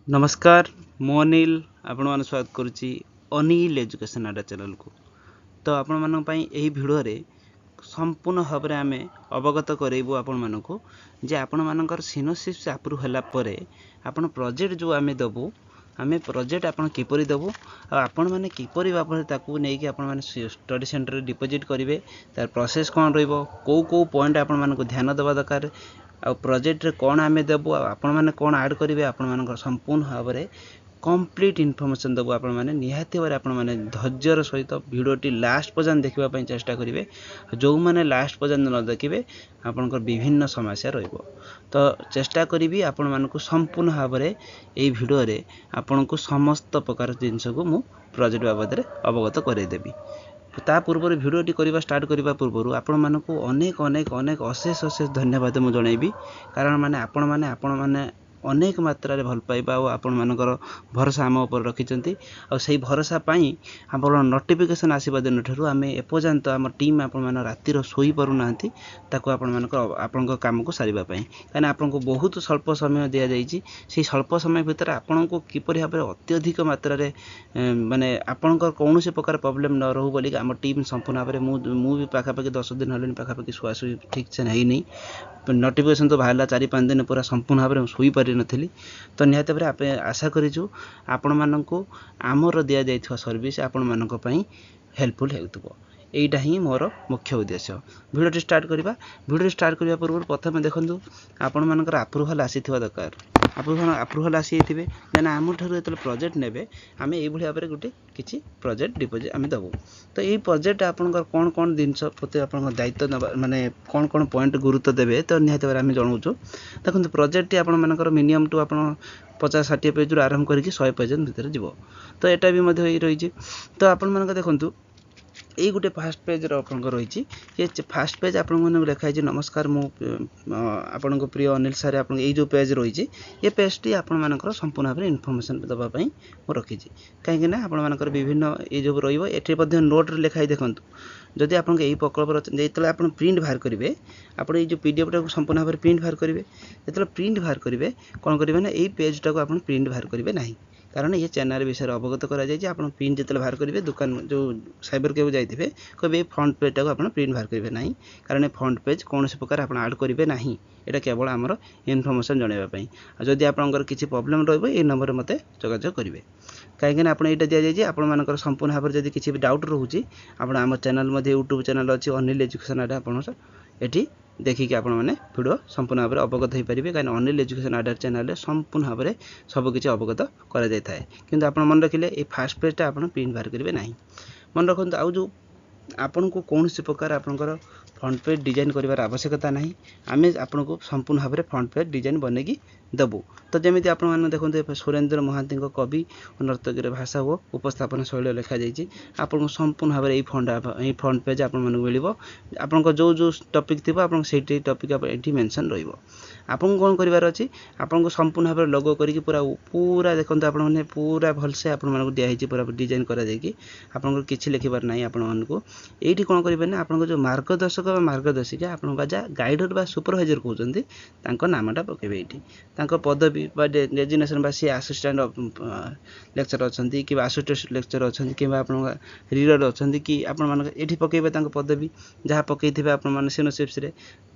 नमस्कार मु अनिल आपण मान स्वागत करुच्ची अनिल एजुकेशन आडा चैनल को। तो आपण मान यही भिडियो रे संपूर्ण भाव में आम अवगत करेबू आपण मानक जे आपण मानकर सिनोसिस अप्रूव होला परे आपण प्रोजेक्ट जो आम दबू आम प्रोजेक्ट आपण किपरि दबू आपण माने किपरि भाव ताकू नहीं कि आपण माने स्टडी सेंटर डिपोजिट करेंगे तार प्रोसेस कौन रहिबो को पॉइंट आपण मानक ध्यान देवा दरकार आ प्रोजेक्ट रे कौन आम देबू आपण माने कौन ऐड करेंगे आपण मानक संपूर्ण भाव में कंप्लीट इनफॉरमेशन देबू आपण माने निहाती भाव आपण माने धैर्यर सहित भिडियोटी लास्ट पर्यंत देखिबा पई चेष्टा करेंगे। जो माने लास्ट पर्यंत न देखिबे आपनकर विभिन्न समस्या रहिबो। तो चेष्टा करी आपण मानक संपूर्ण भाव में एई भिडियो रे आपण को समस्त प्रकार जिनस को मु प्रोजेक्ट बाबद रे अवगत करैदेबी। ता पूर्व भिडियोटी करवा स्टार्ट करने पूर्व आपण मानक अनेक अनेक अनेक अशेष अशेष धन्यवाद मुझे जनइबी। कारण माने आपण माने अनेक मात्रा भल पाइबा और आपण मानकर भरोसा आम उपर रखिंट और से भरोसा पाई आप नोटिफिकेशन आसवा दिन ठार आम एपर्यंत आम टीम आपण मैंने रातिर शोई पार ना आपण काम को सारे कहीं आपन को बहुत स्वल्प समय दि जाइए से स्वल्प समय भितर आपण को किपर भाव में अत्यधिक मात्रा माने आपणकर कौन से प्रकार प्रोब्लेम न रहू बोली आम टीम संपूर्ण भाव में भी पाखापाखि 10 दिन है पाखापाखि शुआशुई ठीक से नहीं नोटिफिकेशन तो बाहर 4-5 दिन पूरा संपूर्ण भाव में शोई पारि नथिली। तो निहत भाव आप आशा करूँ आपण मानक आमर दि जाइथिबा सर्विस आपण मानक पई हेल्पफुल हेउतबो। एटा ही मोर मुख्य उद्देश्य। भिडियो स्टार्ट करवा भिडियो स्टार्ट करने पूर्व प्रथम देखु आपण मानकर अप्रूवाल आसीथिबा दरकार अप्रूवाल आसी थे देन आम ठार जो प्रोजेक्ट ने आम ये भाव में गोटे किसी प्रोजेक्ट डिपोजिट आम देवु। तो ये प्रोजेक्ट आपंकर कौन कौन जिनस प्रति आप दायित्व माने कौन कौन पॉइंट गुरुत्व देवे तो निहत भाव आम जनाऊँ। देखो प्रोजेक्ट आपर मिनिमम टू आप 50-60 पेज रू आरंभ करके 100 पेज भितर जीव। तो यहाँ भी रही। तो आपण देखूँ ये गोटे फास्ट पेज रही ये फास्ट पेज आपन लिखाई नमस्कार मु आपण को प्रिय अनिल सारे आप जो पेज रही ये पेज टी आपण मानकर संपूर्ण भाव में इनफॉरमेशन देवाई मुझे रखी कहीं आपण मानकर विभिन्न ये जो रही नोट लिखाई देखूँ जदि आप प्रकल्प जो आप प्रिंट बाहर करेंगे आप जो पीडीएफ टाक संपूर्ण भाव में प्रिंट बाहर करेंगे जो प्रिंट बाहर करेंगे कौन करेंगे ना ये पेज टाक आप प्रिंट बाहर करेंगे ना कारण ये चैनल विषय अवगत करा प्रिंट जो बाहर करेंगे दुकान जो साइबर के जाइए कहे फ्रंट पेज टाक प्रिंट बाहर करेंगे ना कारण फ्रंट पेज कौन से प्रकार आप ऐड करेंगे ना यहाँ केवल आमर इनफॉरमेशन जनवाई। जदि आपंकर किसी प्रॉब्लम रही नंबर मत जोगाजोग करेंगे कहीं आप यहाँ दि जाइए आप संपूर्ण भाव में जब किसी डाउट रोचे आप आम चैनल यूट्यूब चैनल अच्छी अनिल एजुकेशन आडा आप देखिए आपण मैंने भिडियो संपूर्ण भाव में अवगत हो पारे कहीं अनिल एजुकेशन आडा चैनल संपूर्ण भाव में सबकि अवगत कर कि आप मन रखिले ये फास्ट पेजटा आप प्रिंट बाहर करेंगे ना मन रखु आउ जो आपण को कौन से प्रकार आपंकर फ्रंट पेज डिजाइन कर आवश्यकता ना आम आपन को संपूर्ण भाव में फ्रंट पेज डिजाइन बनैकी देवु। तो जमी आप देखते सुरेन्द्र महांती कवि नर्तकी भाषा वो उपस्थापन शैली लिखा जाइए आपन संपूर्ण भाव में फ्रंट पेज आप मिल आप जो जो टपिक थी आप टपिक ये मेंशन रन कौन करार अच्छी आपको संपूर्ण भाव में लोगो करके पूरा पूरा देखो आपने पूरा भलसे आपको दिखाई पूरा डिजाइन कर किसी लिखबार ना आपको ये कौन करेंगे ना आपको जो मार्गदर्शक मार्गदर्शिका आप गाइडर बा सुपरवाइजर कहते नामटा पकेबे ये पदवी डेजिग्नेशन बा सी आसिस्टेंट लेक्चर अच्छा कि आसिस्टेंट लेक्चर अच्छा कि रीडर अच्छा कि ये पकेबे पदवी जहाँ पकईे आप सिनोसिप्स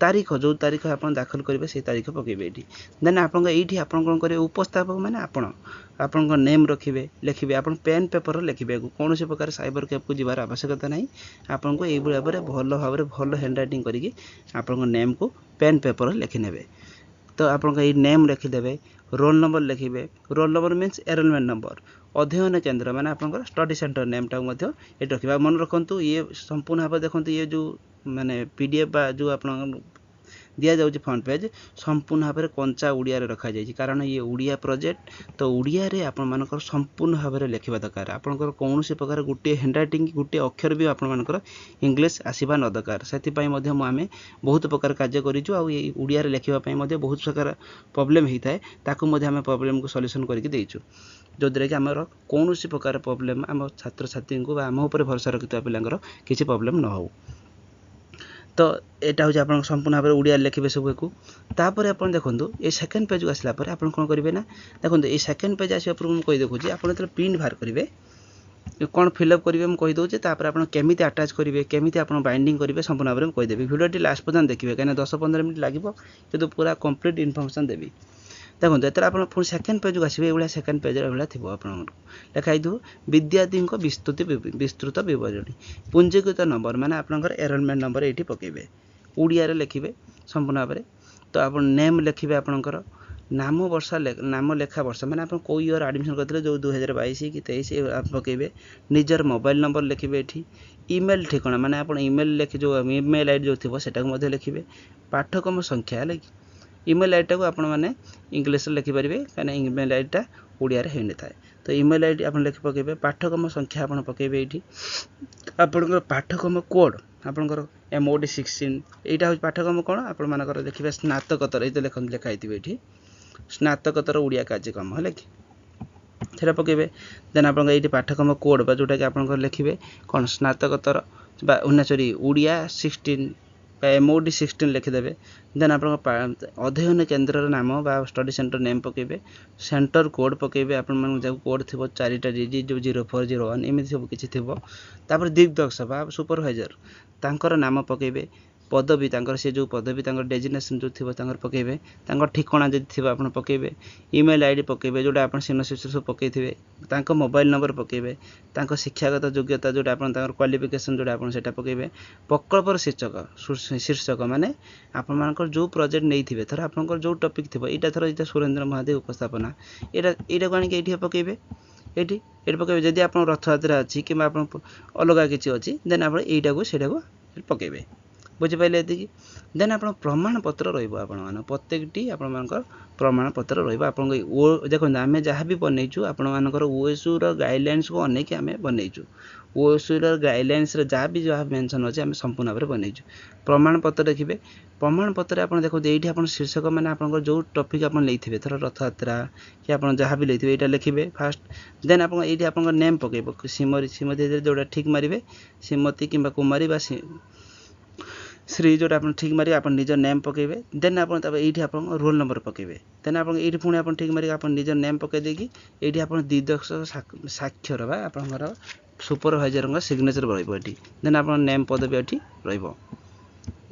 तारीख जो तारीख आप दाखल करेंगे से तारीख पकेबे ये देन आप कौन करेंगे उपस्थापक मैंने आपण नेम रखिए लिखिए आप पेन पेपर लिखिए कौन से प्रकार साइबर कैफ को जीवार आवश्यकता ना आपको ये भाव में भल भाव में भल हैंड राइटिंग करके आपण नेम को पेन पेपर लिखिने। तो आप नेम लिखिदेवे रोल नंबर लिखिए roll number means enrolment number अध्ययन केन्द्र माने आपंकर स्टडी सेंटर नेम टाक ये रखा मन रखु ये संपूर्ण भाव देखो ये जो माने पीडीएफ बा जो आप दि जाऊँगी फ्रंट पेज संपूर्ण भाव में कंचा उड़िया रखा जाए कारण ये उड़िया प्रोजेक्ट तो उड़िया आपर संपूर्ण भाव में लिखा दरकार आपंकर कौन से प्रकार गोटे हैंड राइटिंग गोटे अक्षर भी आपर इंग्लीश आसवा न दरकार से आम बहुत प्रकार कार्य करिया लिखापी बहुत प्रकार प्रोब्लेम होता है ताकू आम प्रोब्लेम को सॉल्यूशन करके देचु जो द्वारा कि आमर कौन सी प्रकार प्रोब्लेम आम छात्र छात्री को आम उपर भरोसा रखिता पिलांकर किसी प्रोब्लेम न हो। तो यहाँ हूँ आप संपूर्ण भाव में ओडिया लिखे सब को तापर आप देखो ये सेकेंड पेज को आसला आप कौन करेंगे ना देखो ये सेकेंड पेज आसा पूर्व मुझे कही देखुची आप जो प्रिंट बाहर करेंगे कौन फिलअप करेंगे मुझे कहीदे तापर आप केमी आटाच करेंगे केमी आप बाइंडिंग करेंगे संपूर्ण भाव में कहीदेवी भिडियो लास्ट पर्यटन देखिए कहीं 10-15 मिनट लगे कि पूरा कंप्लीट इनफर्मेशन देवी देखो जो आप पुणी सेकेंड पेज को आसवे ये सेकेंड पेज थी आप लिखाई थो विद्यार्थी विस्तृत विवरणी पुंजीकृत नंबर माने आपनकर एनरोलमेंट नंबर ये पकेबे ओडिया लिखिए संपूर्ण भाव में तो आप नेम लिखिए आपनकर नाम वर्ष नाम लेखा वर्ष मैंने आप कौ इयर एडमिशन करते जो 2022 कि 23 आप पकेबे निजर मोबाइल नंबर लिखिए ये ईमेल ठिकाना माने आप ईमेल लिखि जो ईमेल आईडी जो थी से लिखिए पाठ्यक्रम संख्या है ईमेल आईडी को आपण मैंने इंग्लीश लिखिपारे कहीं ईमेल आईडी ओडिया रे होने थाए तो ईमेल आईडी आप लिखि पकेबे पाठ्यक्रम संख्या आप पकेबे ये आपंकर पाठ्यक्रम कोड आपंकर MOD 16 यहाँ हूँ पाठ्यक्रम कौन आप देखिए स्नातकोत्तर ये लिखाई ये स्नातकोत्तर ओडिया कार्यक्रम है कि सेटा पकेबे देन आप पाठ्यक्रम कोड बा जोटा कि आप लिखिए कौन स्नातकोत्तर सॉरी ओडिया 16 MOD 16 लिखिदेवे देन आप अध्ययन केन्द्र नाम बा स्टडी सेंटर नेम पकेबे सेंटर कोड पकेबे आप कोड थी 4टा डिजिट जो 0401 एमती सब किसी थी दिग्दर्शक बा सुपरवाइजर तांकर नाम पकेबे पदवी से जो पदवी डेजिग्नेशन जो थी पकेबे ठिकाना जब थी आप पकेबे ईमेल आईडी पकेबे जोटा आप सिनोसिस सब पकईथे मोबाइल नंबर पकेबे शिक्षागत योग्यता जोटा आप क्वालिफिकेशन जोटा आप पकेबे प्रकल्पर शीर्षक माने आप जो प्रोजेक्ट नहीं थे थर आप जो टॉपिक थी यहाँ थर ये सुरेंद्र महादेव उपस्थापना यहाँ को आनिक पकेबे ये पकेबे जदि आप रथयात्रा अच्छी कि अलग किसी अच्छी देन आप यहाँ को पकेबे बुझिपारे ये देन आप प्रमाण पत्र रण प्रत्येकटी आप प्रमाण पत्र रहा देखो आम जहाँ भी बनईचु आपर ओएसयू गाइडलाइंस को अनेक आम बनईचु ओएसयू गाइडलाइंस जहाँ भी मेंशन अच्छे आम संपूर्ण भाव में बनईचु प्रमाण पत्र देखिए प्रमाण पत्र आप देखो ये आप शीर्षक मैंने आप जो टॉपिक आप लेते थर रथयात्रा कि आप जहाँ भी लेते यहाँ लिखिए फास्ट देन आप ये आप नेम पकेबे श्रीमती जोटा ठीक मारे श्रीमती कि कुमारी श्री जोटा आप ठीक मारे आप निज नेम पकेबे देन आप ये आप रोल नंबर पकेबे देन आप ये पुणी आप ठीक मारे आप निज नेम पकई देकी ये आप दिग्दर्शक साक्षर बा आप सुपरवाइजर सिग्नेचर रही देन आप नेम पदवी ये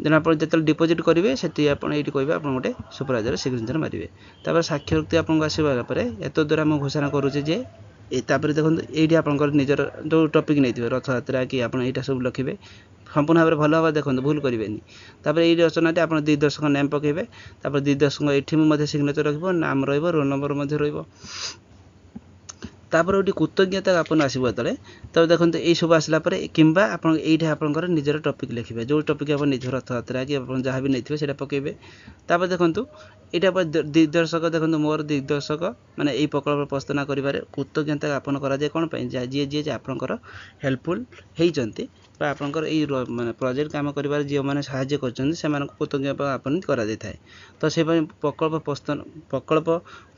देन आप जो डिपोजिट करेंगे से आप ये कहे आप गोटे सुपरवाइजर सिग्नेचर मारे तापर साक्षरती आपको आसवापर एत द्वारा मुझे घोषणा करुचे जे देखो ये आप निजर जो टॉपिक नहीं रथयात्रा कि आप यहाँ सब लिखे संपूर्ण भाव में भल भाव देखो भूल करेंगे ये रचना आप दिग्दर्शक नेम पकेबे दिग्दर्शक ये सिग्नेचर रखिए नाम रोल नंबर तापर गोटे कृतज्ञता ज्ञापन आसो जो तब देखो ये सब आसला कि ये आप निजर टॉपिक लिखिए जो टॉपिक आप निज रथयात्रा कि जहाँ भी नहीं से पकेबे तापर देखो यहाँ दिग्दर्शक देखो मोर दिग्दर्शक माने यही प्रकल्प प्रस्तावना कर कृतज्ञता ज्ञापन कराए कौन जी जी आपंकर हेल्पफुल होती आपंकर माने प्रोजेक्ट काम कर जो मैंने साहाय्य कर कृतज्ञता ज्ञापन कराए तो से प्रकल्प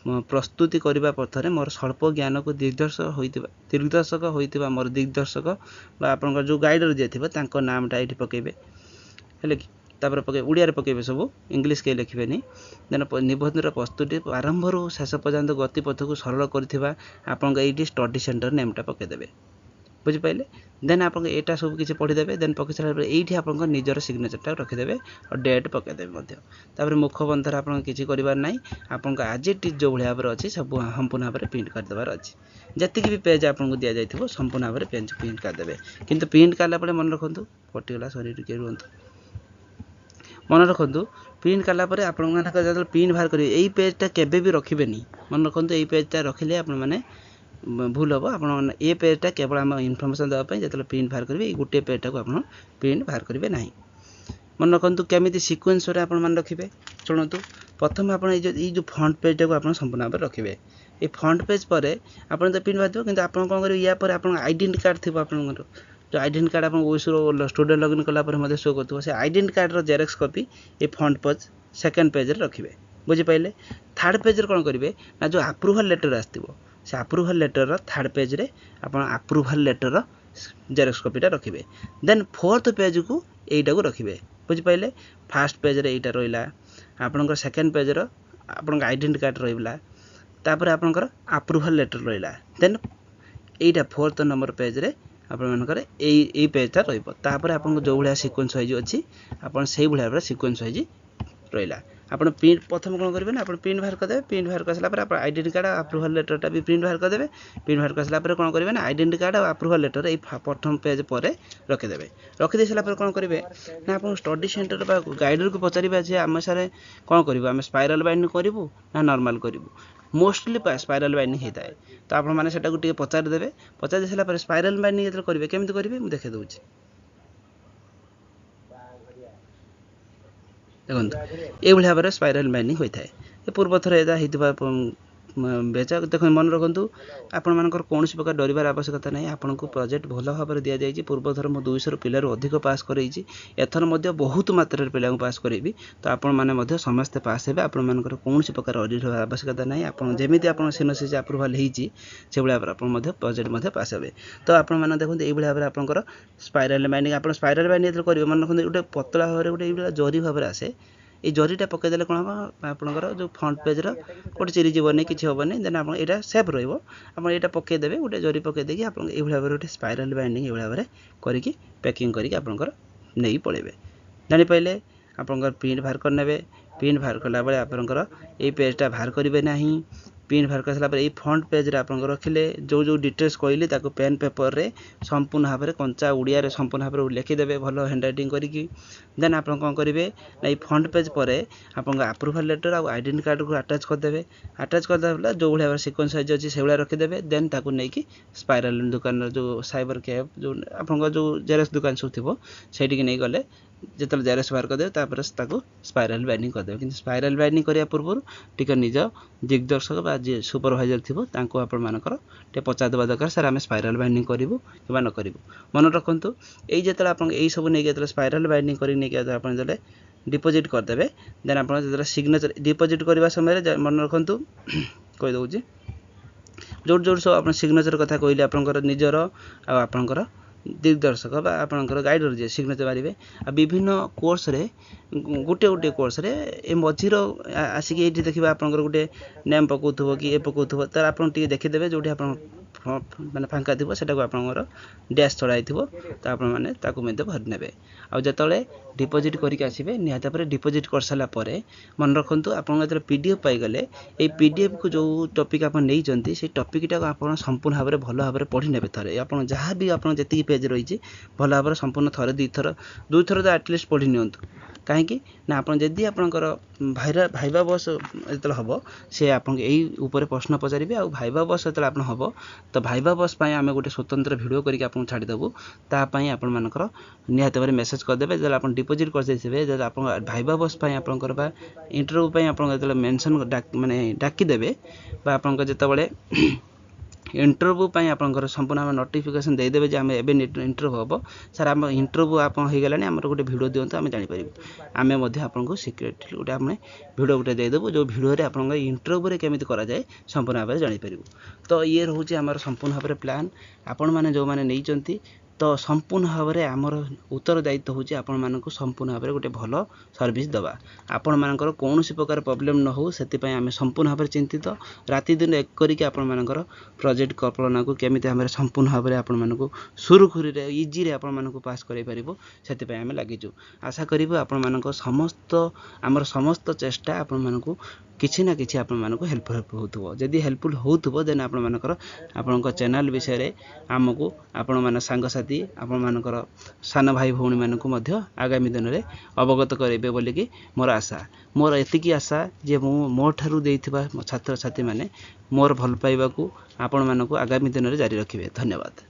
प्रस्तुति करने पथरे मोर स्वल्प ज्ञान को दिग्दर्शक होता मोर दिग्दर्शक आप जो गाइडर जी थे नामटा ये पकेबे है कि तापर पके ओडिया पकेबे सब इंग्लीश के लिखे देन निबंधन प्रस्तुति आरंभ शेष पर्यंत गतिपथ को सरल कर स्टडी सेंटर नेमटा पकईदेवे बुझिपारे देन आप यहाँ सब किसी पढ़ीदेवे देन पकई सारा ये आप निजर सिग्नेचरटा रखिदेवे और डेट पकईदेवे मुखबंधर आप किसी करार आप आज इट जो भाव में अच्छी सब संपूर्ण भाव में प्रिंट करदेवार अच्छी जी भी पेज आपको दि जाए संपूर्ण भाव में पेज प्रिंट करदेवे किंतु प्रिंट कला मन रखु पटिगला सरी टे रुहतु मन रखु प्रिंट कलापर आप प्रिंट बाहर करेंगे यही पेजटा केवे भी रखिए मन रखु यही पेजटा रखिले आप मैंने भूल हम आप ये पेजटा केवल आम इनफर्मेशन देवाई जो प्रिंट बाहर करेंगे गोटे पेजटा को आप प्रिंट बाहर करेंगे ना मन रखु केमी सिक्वेन्स आप रखिए शुणु प्रथम आप जो फ्रंट पेजटा को आप संपूर्ण भाव में रखिए ये फ्रंट पेज पर आप तो प्रिंट बाहर कि आप कौन करेंगे या पर आप आइडेंटिटी कार्ड थी आप जो आइडेंटिटी कार्ड आप ओएसयू स्टूडेंट लगइन कलापर शो कर से आइडेंटिटी कार्डर जेरक्स कॉपी ये फ्रंट पेज सेकेंड पेज रखिए बुझिपारे थर्ड पेज कौन करेंगे ना जो अप्रूवाल लेटर आसो से अप्रूवाल लेटर थर्ड पेज रे आप अप्रूवाल लेटर जेरक्स कॉपीटा रखिए देन फोर्थ पेज को यहीटा को रखिए बुझिपारे फास्ट पेज रे एटा रहिला आपनकर सेकंड पेज रो आपन आइडेंटिटी कार्ड रहिला तापर आपनकर अप्रूवल लेटर रहिला देन एटा फोर्थ नंबर पेज रे आपण मानकर एई पेजटा रहिबो तापर आपन जो भलिया सीक्वेंस वाइज अछि आपण सेही भलिया सीक्वेंस वाइज रहिला आपण प्रिंट प्रथम कोन करबे ना आपण प्रिंट बाहर कर देबे प्रिंट बाहर करसला पर आपण आइडेंटिटी कार्ड अप्रूवल लेटरटा भी प्रिंट बाहर कर देबे प्रिंट बाहर करसला पर कोन करबे ना आइडेंटिटी कार्ड और अप्रूवल लेटर ए प्रथम पेज पर रखि देबे रखि देसला पर कोन करबे ना आपण स्टडी सेंटर बा गाइडर को पचारिबा जे हम सारे कोन करबो हम स्पाइरल बाइंडिंग करबो ना नॉर्मल करबो मोस्टली स्पाइरल बाइंडिंग होता है तो आपण माने सेटा को टिके पचार देबे पचार देसला पर स्पाइरल बाइंडिंग एतल करबे केमिति करबे मु देखे दउछि देखो ये भाव स्पाइरल बाइंडिंग होता है पूर्व थर एदा होता बेचा देख मन रखु आपण मानकर कौन प्रकार डरबार आवश्यकता नहीं आपन को प्रोजेक्ट भल भाव में दि जाए पूर्व थर मु 200 पिलर अधिक पास करैछि एथर मध्य बहुत मात्रा पिला पास करेबी तो आपण माने समस्ते पास हेबे आपण मानकर कौन प्रकार डरबार आवश्यकता नहीं आपन जेमिति आपन सिनोसिस अप्रूवल हेछि से भलिया आपण मध्य प्रोजेक्ट मध्य पास हेबे तो आपण माने देखो एई भलिया आपनकर स्पाइरल बाइंडिंग आपण स्पाइरल बाइंडिंग करिवे मन रखु गोटे पतला भाव में गोटे जरी भाव आसे ये जरीटा पकईदे कौन हम आपंकर जो फ्रंट पेज रोटे चिरी जीवन किसी हेनी देन आप यहाँ सेफ रहा पकईदे गोटे जरी पकईदे आप भाव गोटे स्पाइरल बाइंडिंग ये भाव में करके पैकिंग करके आपंकर नहीं पड़े जापारे आपंकर प्रिंट बाहर करने प्रिंट बाहर कला बेले आपंकर ये पेजटा बाहर करेंगे ना प्रिंट बाहर कर ये फ्रंट पेज रे आपन रखिले जो जो डिटेल्स कहली ताको पेन पेपर रे संपूर्ण भाव में कंचा उड़िया रे संपूर्ण भाव में लिखिदेवे भल हैंड राइटिंग करिकी देन आप कौन करेंगे ना फ्रंट पेज पर आपन अप्रूवल लेटर और आइडेंटिटी कार्ड को अटैच करदेवे अटैच करदेला जो भाया सिक्वेंस साइज अच्छी से रखिदेवे देन ताको नहीं स्पाइरल दुकान जो साइबर कैफ जो आपन जो जेरक्स दुकान सब थी से नहीं गले जिते जेरक्स बाहर करदेवे स्पाइरल बाइंडिंग करदेवे कि स्पाइरल बाइंडिंग करने पूर्व टिके निज दिग्दर्शक जी सुपरवाइजर थी आपण मानकर टे पचार देवा दरकार सर आम स्पाइरल बाइंडिंग करूँ कि न करूँ मन रखु यही जो आप सब नहीं स्पाइरल बाइंडिंग कर डिपोजिट करदे देन आप सिग्नेचर डिपोजिट करने समय मन रखु कहीदे जो जो सब आप सिग्नेचर कथा कहले आपंकर निजर आपंकर दिग्दर्शक आपंकर गाइडर जे सिग्नेचर मारे आ विभिन्न कोर्स रे गोटे गोटे कोर्स रे ए मझीर आसिक ये देखिए आपंकर गोटे नेम पकाउथबो कि ए पकाउथबो तार आपन टिके देखिदेबे जोठी आपन माने फांका थिबो सेटा को आपनकर डैश चढ़ाई थिबो तो आपन माने ताकू मेदे भर नेबे आ जतले डिपोजिट करके आसीबे निहाता पर डिपोजिट कर साला परे मन रखंतु आपन जतले पीडीएफ पाई गले ए पीडीएफ को जो टॉपिक आपन नै जंती से टॉपिक टा आपन संपूर्ण भाव में भल भाव में पढ़ी नेबे थरे आपन जहां भी आपन जति पेज रही भल भाव में संपूर्ण थरे दुई थर तो एटलिस्ट पढ़ी नियंतु कहीं ना आप जदि आपंकर भाइबा बस जो हम सी आप प्रश्न पचारे आ भाइबा बस जो आप हम तो भाइबा बस आम गोटे स्वतंत्र भिडियो करके आपको छाड़देबू तापाई आपण मानकर निहाती भाव मेसेज करदे जो आप डिपोजिट करदे जो आप भाइबा बस आपंकर इंटरव्यू आप मेंशन माने डाकिदेवे आपंकर जितेबाला इंटरव्यू आपंकर संपूर्ण आम नोटिफिकेशन देदेवे आम एवं इंटरव्यू हम सर आम इंटरव्यू आप होगा आम गोटे भिडियो दिंतु आम जापर आम आपको सिक्रेट गोटे आम भिडियो गोटे देदेबू जो भिडियो आप इंटरव्यू केमी कराए संपूर्ण भाव में जापर तो ये रोचे आम संपूर्ण भाव में प्लान आपण मैंने जो मैंने नहीं तो संपूर्ण भाव में आमर उत्तरदायित्व होची आपण मानक संपूर्ण भाव में गोटे भल सर्विस दवा आपण मानकर कौन प्रकार प्रॉब्लम न हो से आम संपूर्ण भाव में चिंतित राति दिन एक करके आपण मानकर प्रोजेक्ट कल्पना को केमी आम संपूर्ण भाव में आपण मानक सुरुखुरी इजी रे आपण मानक पास कर पारिबो से आम लगिचु आशा करिबो आपण मानक समस्त आमर समस्त चेष्टा आपण मानक किसी ना किसी आपण मानक हेल्पफुल होथबो जदि हेल्पफुल होथबो देन आपण मानकर आपनक चैनल विषय रे आमको आपण मान सांगसाथी आपण मानकर सान भाई भौणी मानक मध्य आगामी दिन में अवगत करेबे बोलिकी मोर आशा मोर एतिकी आशा जे मो ठारू देइथिबा छात्र छात्री माने मोर भल पाइबा को आपण मानक आगामी दिन में जारी रखिबे धन्यवाद।